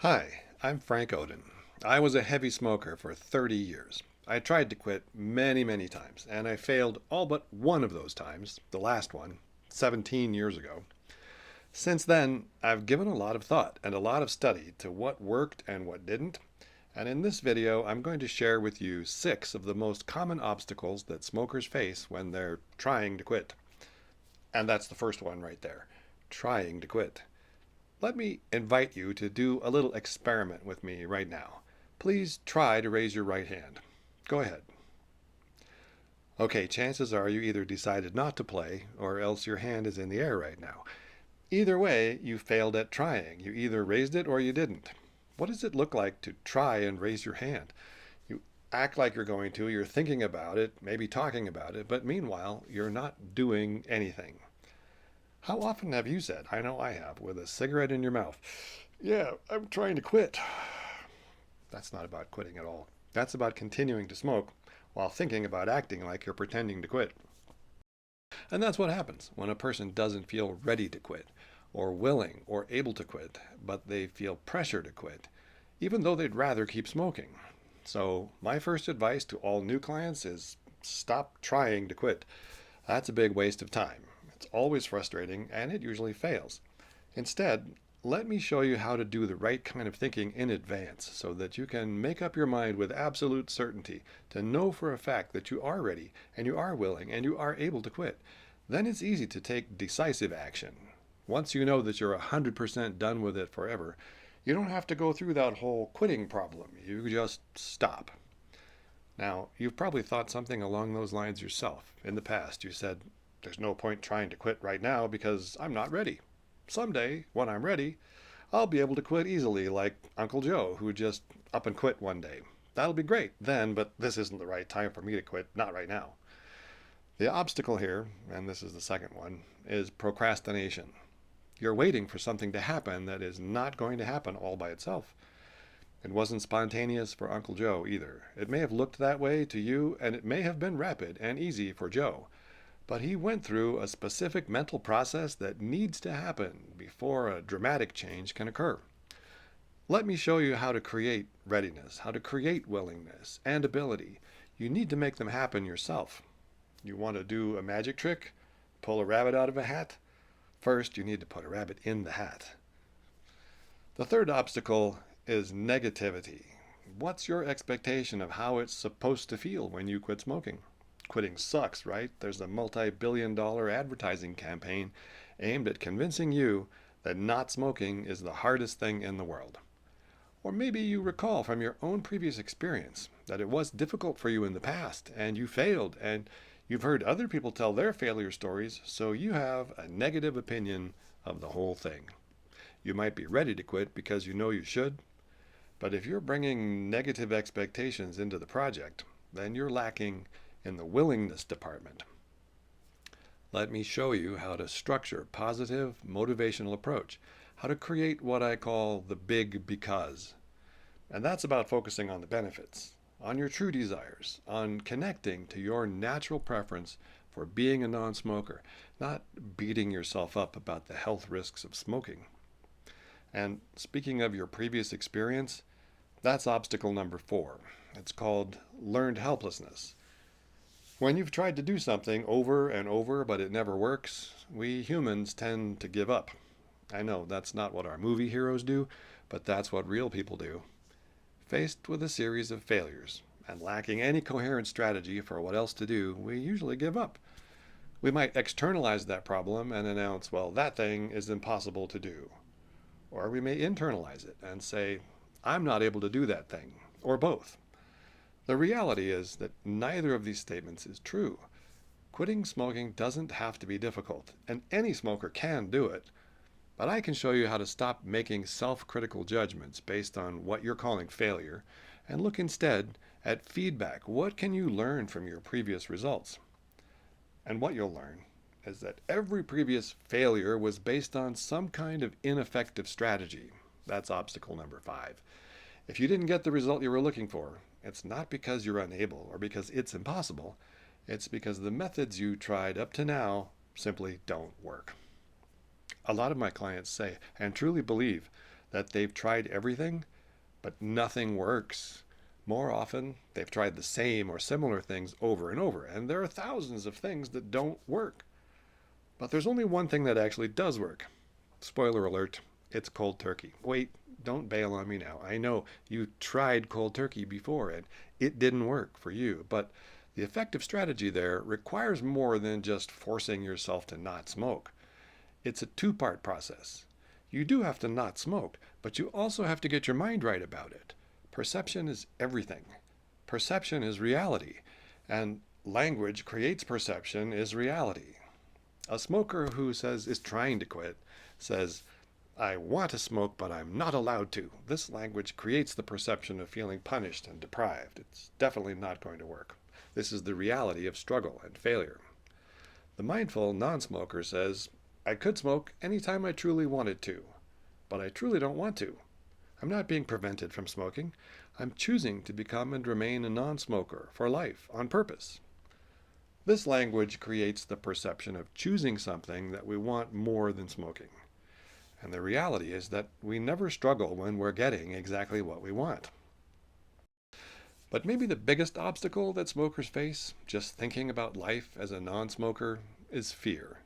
Hi, I'm Frank Odin. I was a heavy smoker for 30 years. I tried to quit many times, and I failed all but one of those times, the last one, 17 years ago. Since then, I've given a lot of thought and a lot of study to what worked and what didn't, and in this video, I'm going to share with you 6 of the most common obstacles that smokers face when they're trying to quit. And that's the first one right there, trying to quit. Let me invite you to do a little experiment with me right now. Please try to raise your right hand. Go ahead. Okay, chances are you either decided not to play or else your hand is in the air right now. Either way, you failed at trying. You either raised it or you didn't. What does it look like to try and raise your hand? You act like you're going to, you're thinking about it, maybe talking about it, but meanwhile, you're not doing anything. How often have you said, I know I have, with a cigarette in your mouth, yeah, I'm trying to quit? That's not about quitting at all. That's about continuing to smoke while thinking about acting like you're pretending to quit. And that's what happens when a person doesn't feel ready to quit, or willing or able to quit, but they feel pressure to quit, even though they'd rather keep smoking. So, my first advice to all new clients is stop trying to quit. That's a big waste of time. It's always frustrating and it usually fails. Instead, let me show you how to do the right kind of thinking in advance so that you can make up your mind with absolute certainty to know for a fact that you are ready and you are willing and you are able to quit. Then it's easy to take decisive action. Once you know that you're 100% done with it forever, you don't have to go through that whole quitting problem. You just stop. Now, you've probably thought something along those lines yourself. In the past, you said, there's no point trying to quit right now because I'm not ready. Someday, when I'm ready, I'll be able to quit easily like Uncle Joe, who just up and quit one day. That'll be great then, but this isn't the right time for me to quit, not right now. The obstacle here, and this is the second one, is procrastination. You're waiting for something to happen that is not going to happen all by itself. It wasn't spontaneous for Uncle Joe either. It may have looked that way to you, and it may have been rapid and easy for Joe. But he went through a specific mental process that needs to happen before a dramatic change can occur. Let me show you how to create readiness, how to create willingness and ability. You need to make them happen yourself. You want to do a magic trick? Pull a rabbit out of a hat? First, you need to put a rabbit in the hat. The third obstacle is negativity. What's your expectation of how it's supposed to feel when you quit smoking? Quitting sucks, right? There's a multi-billion-dollar advertising campaign aimed at convincing you that not smoking is the hardest thing in the world. Or maybe you recall from your own previous experience that it was difficult for you in the past and you failed, and you've heard other people tell their failure stories, so you have a negative opinion of the whole thing. You might be ready to quit because you know you should, but if you're bringing negative expectations into the project, then you're lacking in the willingness department. Let me show you how to structure positive motivational approach, how to create what I call the big because. And that's about focusing on the benefits, on your true desires, on connecting to your natural preference for being a non-smoker, not beating yourself up about the health risks of smoking. And speaking of your previous experience, that's obstacle number 4. It's called learned helplessness. When you've tried to do something over and over but it never works, we humans tend to give up. I know that's not what our movie heroes do, but that's what real people do. Faced with a series of failures and lacking any coherent strategy for what else to do, we usually give up. We might externalize that problem and announce, well, that thing is impossible to do. Or we may internalize it and say, I'm not able to do that thing, or both. The reality is that neither of these statements is true. Quitting smoking doesn't have to be difficult, and any smoker can do it. But I can show you how to stop making self-critical judgments based on what you're calling failure, and look instead at feedback. What can you learn from your previous results? And what you'll learn is that every previous failure was based on some kind of ineffective strategy. That's obstacle number 5. If you didn't get the result you were looking for, it's not because you're unable or because it's impossible. It's because the methods you tried up to now simply don't work. A lot of my clients say and truly believe that they've tried everything, but nothing works. More often, they've tried the same or similar things over and over, and there are thousands of things that don't work. But there's only one thing that actually does work. Spoiler alert, it's cold turkey. Wait, don't bail on me now. I know you tried cold turkey before and it didn't work for you, but the effective strategy there requires more than just forcing yourself to not smoke. It's a two-part process. You do have to not smoke, but you also have to get your mind right about it. Perception is everything. Perception is reality, and language creates perception is reality. A smoker who is trying to quit says, I want to smoke, but I'm not allowed to. This language creates the perception of feeling punished and deprived. It's definitely not going to work. This is the reality of struggle and failure. The mindful non-smoker says, I could smoke anytime I truly wanted to, but I truly don't want to. I'm not being prevented from smoking. I'm choosing to become and remain a non-smoker for life, on purpose. This language creates the perception of choosing something that we want more than smoking. And the reality is that we never struggle when we're getting exactly what we want. But maybe the biggest obstacle that smokers face, just thinking about life as a non-smoker, is fear.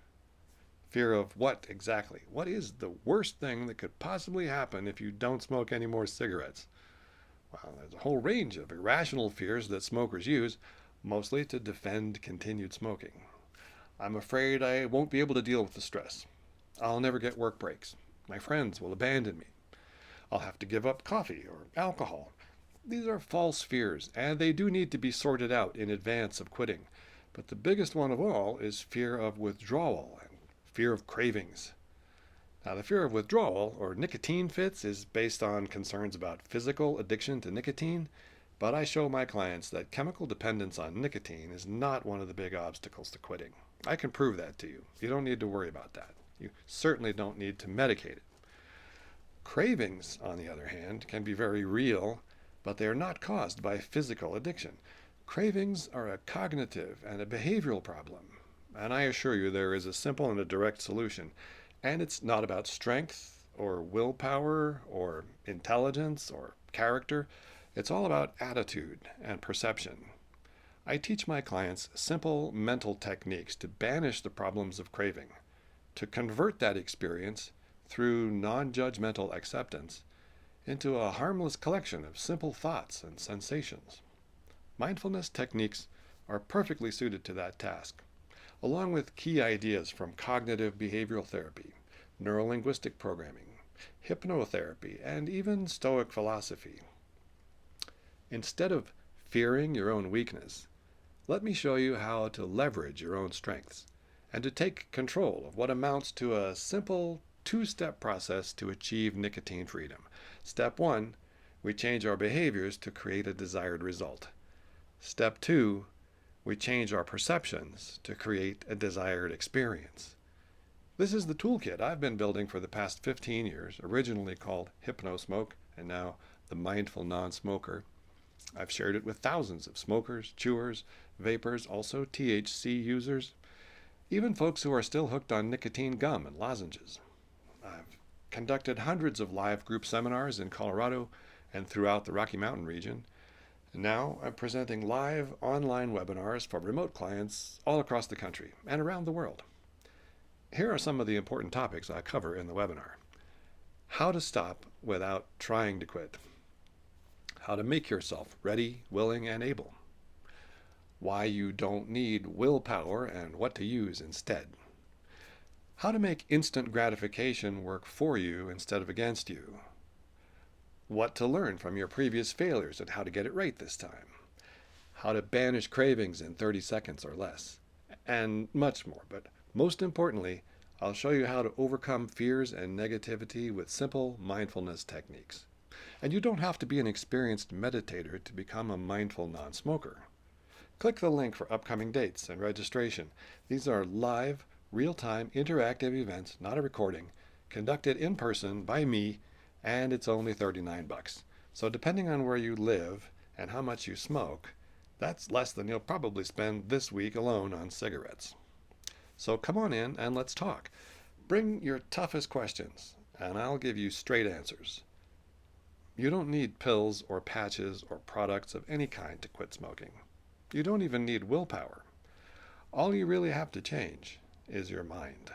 Fear of what exactly? What is the worst thing that could possibly happen if you don't smoke any more cigarettes? Well, there's a whole range of irrational fears that smokers use, mostly to defend continued smoking. I'm afraid I won't be able to deal with the stress. I'll never get work breaks. My friends will abandon me. I'll have to give up coffee or alcohol. These are false fears, and they do need to be sorted out in advance of quitting. But the biggest one of all is fear of withdrawal and fear of cravings. Now, the fear of withdrawal, or nicotine fits, is based on concerns about physical addiction to nicotine, but I show my clients that chemical dependence on nicotine is not one of the big obstacles to quitting. I can prove that to you. You don't need to worry about that. You certainly don't need to medicate it. Cravings, on the other hand, can be very real, but they are not caused by physical addiction. Cravings are a cognitive and a behavioral problem, and I assure you there is a simple and a direct solution. And it's not about strength or willpower or intelligence or character. It's all about attitude and perception. I teach my clients simple mental techniques to banish the problems of craving, to convert that experience through non-judgmental acceptance into a harmless collection of simple thoughts and sensations. Mindfulness techniques are perfectly suited to that task, along with key ideas from cognitive behavioral therapy, neurolinguistic programming, hypnotherapy, and even Stoic philosophy. Instead of fearing your own weakness, let me show you how to leverage your own strengths and to take control of what amounts to a simple two-step process to achieve nicotine freedom. Step 1, we change our behaviors to create a desired result. Step 2, we change our perceptions to create a desired experience. This is the toolkit I've been building for the past 15 years, originally called HypNoSmoke and now the Mindful Non-Smoker. I've shared it with thousands of smokers, chewers, vapors, also THC users, even folks who are still hooked on nicotine gum and lozenges. I've conducted hundreds of live group seminars in Colorado and throughout the Rocky Mountain region. And now I'm presenting live online webinars for remote clients all across the country and around the world. Here are some of the important topics I cover in the webinar. How to stop without trying to quit. How to make yourself ready, willing, and able. Why you don't need willpower and what to use instead. How to make instant gratification work for you instead of against you. What to learn from your previous failures and how to get it right this time. How to banish cravings in 30 seconds or less. And much more, but most importantly, I'll show you how to overcome fears and negativity with simple mindfulness techniques. And you don't have to be an experienced meditator to become a mindful non-smoker. Click the link for upcoming dates and registration. These are live, real-time, interactive events, not a recording, conducted in person by me, and it's only $39. So depending on where you live and how much you smoke, that's less than you'll probably spend this week alone on cigarettes. So come on in and let's talk. Bring your toughest questions, and I'll give you straight answers. You don't need pills or patches or products of any kind to quit smoking. You don't even need willpower. All you really have to change is your mind.